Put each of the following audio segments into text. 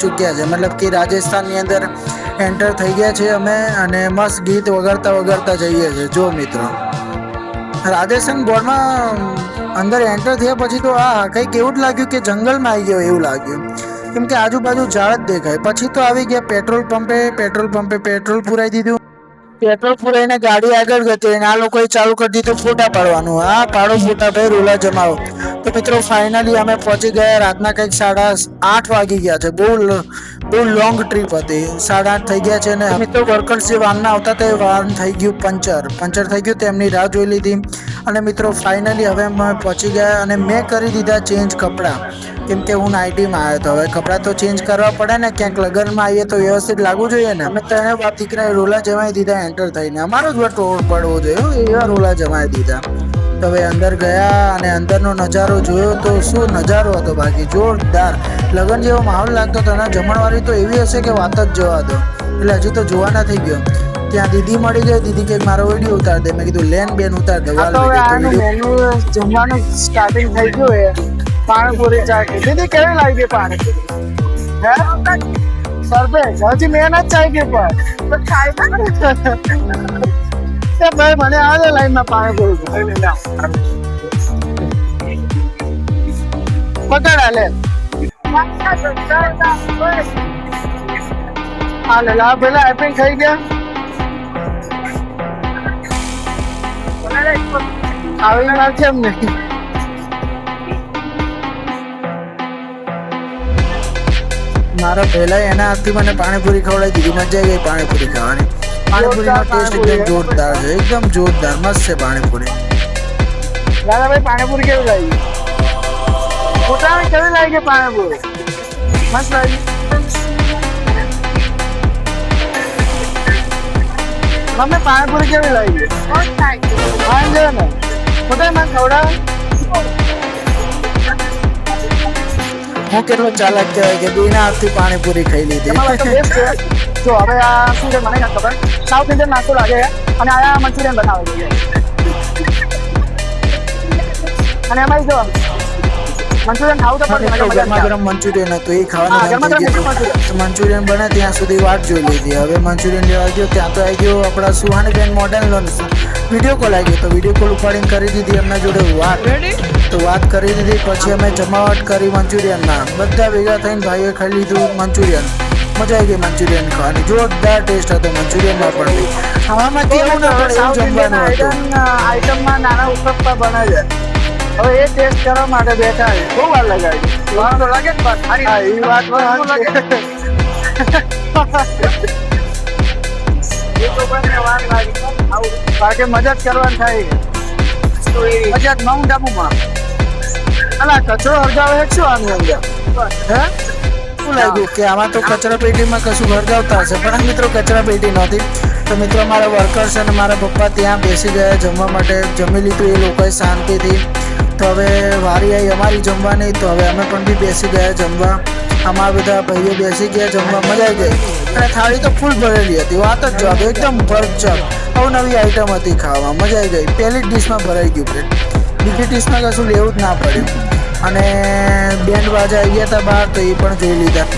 ચૂક્યા છે, મતલબ કે રાજસ્થાનની અંદર એન્ટર થઈ ગયા છે અમે અને મસ્ત ગીત વગાડતા વગાડતા જઈએ છીએ. જો મિત્રો રાજસ્થાન બોર્ડમાં અંદર એન્ટર થયા પછી તો કંઈક એવું જ લાગ્યું કે જંગલમાં આવી ગયો એવું લાગ્યું, કેમ કે આજુબાજુ ઝાડ જ દેખાય. પછી તો આવી ગયા પેટ્રોલ પંપે પેટ્રોલ પુરાઈ દીધું. પેટ્રોલ પુરાઈને ગાડી આગળ ગઈ અને આ લોકોએ ચાલુ કરી દીધું ફોટા પાડવાનું. પાડો ફોટા ભાઈ, રોલા જમાવો. તો મિત્રો ફાઇનલી અમે પહોંચી ગયા. રાતના કંઈક 8:30 વાગી ગયા છે. બહુ લોંગ ટ્રીપ હતી. 8:30 થઈ ગયા છે અને મિત્રો વર્કર્સ જે વાનના આવતા હતા એ વાન થઈ ગયું પંચર થઈ ગયું. તેમની રાહ જોઈ લીધી અને મિત્રો ફાઇનલી હવે અમે પહોંચી ગયા અને મેં કરી દીધા ચેન્જ કપડાં, કેમ કે હું નાઇટીમાં આવ્યો હતો. હવે કપડાં તો ચેન્જ કરવા પડે ને, ક્યાંક લગ્નમાં આવીએ તો વ્યવસ્થિત લાગવું જોઈએ ને. અમે ત્રણે બાપ દીકરાએ રોલા જમાઈ દીધા એન્ટર થઈને. અમારો જ ટોળ પડવો જોઈએ એવા રોલા જમાઈ દીધા. તો હવે અંદર ગયા અને અંદરનો નજારો જોયો તો શું નજારો હતો બાકી જોરદાર. લગ્ન જેવો માહોલ લાગતો હતો અને જમણવારી તો એવી હશે કે વાત જ જવા દો. એટલે હજી તો જોવાના થઈ ગયો. ત્યાં દીદી મળી ગઈ. દીદી કે મારો વિડીયો ઉતાર દે. મેં કીધું લેન બેન ઉતાર દે. જમવાનું સ્ટાર્ટિંગ થઈ ગયું. પાણીપુરી ચાય દીદી કેવી લાગી પાણીપુરી? હે સરબે હજી મેં જ ચાય કે ભાઈ મને આવે લાઈનમાં પાણીપુરી પકડા લે હાલે લા પેલા એપિંગ થઈ ગયા. આવી વાત છે એમ નહીં. મારા પહેલા એના હાથથી મને પાણીપુરી ખવડાવી દીધી. મજા આવી ગઈ પાણીપુરી ખાવાની. પાણીપુરીનો ટેસ્ટ એકદમ જોરદાર છે, એકદમ જોરદાર મસ્ત છે પાણીપુરી. દાદાભાઈ પાણીપુરી કેવી લાગી? પોતાને કેવી લાગી પાણીપુરી? મસ્ત લાગી. મમ્મી પાણીપુરી કેવી લાગી? ને પોતાને મને ખવડાવે. હું કેટલો ચાલાક કહેવાય કે બેના હાથથી પાણીપુરી ખાઈ લીધી. જો હવે આ શું છે મને ખબર, સાઉથ ઇન્ડિયન નાસ્તો લાગે અને આ મંચુરિયન બનાવે છે. અને એમાં જો મંચુરિયન ખાવું તો પડે. ગરમા ગરમ મંચુરિયન હતું એ ખાવાનું. મંચુરિયન બને ત્યાં સુધી વાટ જોઈ લીધી. હવે મંચુરિયન લેવા ગયો ત્યાં તો આવી ગયો આપણા સુહાનીબેન મોડેલનો વિડીયો કોલ આવી ગયો. તો વિડીયો કોલ ઉપાડીને કરી દીધી એમના જોડે વાત કરી દીધી. પછી અમે જમાવટ કરી મંચુરિયનના. બધા ભેગા થઈને ભાઈઓએ ખાઈ લીધું મંચુરિયન. મજા આવી ગઈ મંચુરિયન ખાવાની. જોરદાર ટેસ્ટ હતો મંચુરિયનમાં પણ. ખાવામાં કેવું ના પડે એવું જમવાનું હતું. આઈટમમાં નાના ઉત્તપ્પા બને છે. હવે એ ટેસ્ટ કરવા માટે બેઠા છે. બહુ વાર લગાવી. વાર તો લાગે જ વાત. હા એ વાત લાગે. બાકી મજા જ કરવાની થાય. મજા જ માઉન્ટ આબુમાં. અલા કચરો હરગાવે શું આની અંદર? હે શું લાગ્યું કે આમાં તો કચરા પેટીમાં કશું હરગાવતા હશે, પણ મિત્રો કચરા પેટી નહોતી. તો મિત્રો મારા વર્કર્સ અને મારા પપ્પા ત્યાં બેસી ગયા જમવા માટે. જમી લીધું એ લોકોએ શાંતિથી. તો હવે વારી આવી અમારી જમવાની. તો હવે અમે પણ બી બેસી ગયા જમવા. અમારા બધા ભાઈઓ બેસી ગયા જમવા. મજા આવી ગઈ અને થાળી તો ફૂલ ભરેલી હતી. વાત જ જવાબ એકદમ ભરચક અવનવી આઈટમ હતી ખાવામાં. મજા આવી ગઈ. પહેલી જ ડીશમાં ભરાઈ ગયું પેટ. બીજી ડીશમાં કશું લેવું જ ના પડ્યું. અને બેન્ડ બાજા આવી ગયા હતા બહાર તો એ પણ જોઈ લીધા.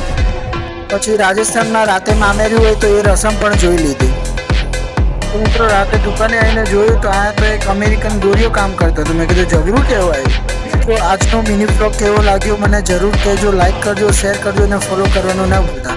પછી રાજસ્થાનમાં રાતે મામેર્યું હોય તો એ રસમ પણ જોઈ લીધી. મિત્રો રાતે દુકાને આવીને જોયું તો આ તો એક અમેરિકન ગોરીઓ કામ કરતો હતો. મેં કીધું જબરું કહેવાય. તો આજનો મિની બ્લોગ કેવો લાગ્યો મને જરૂર કહેજો. લાઈક કરજો, શેર કરજો અને ફોલો કરવાનું ના ભૂલતા.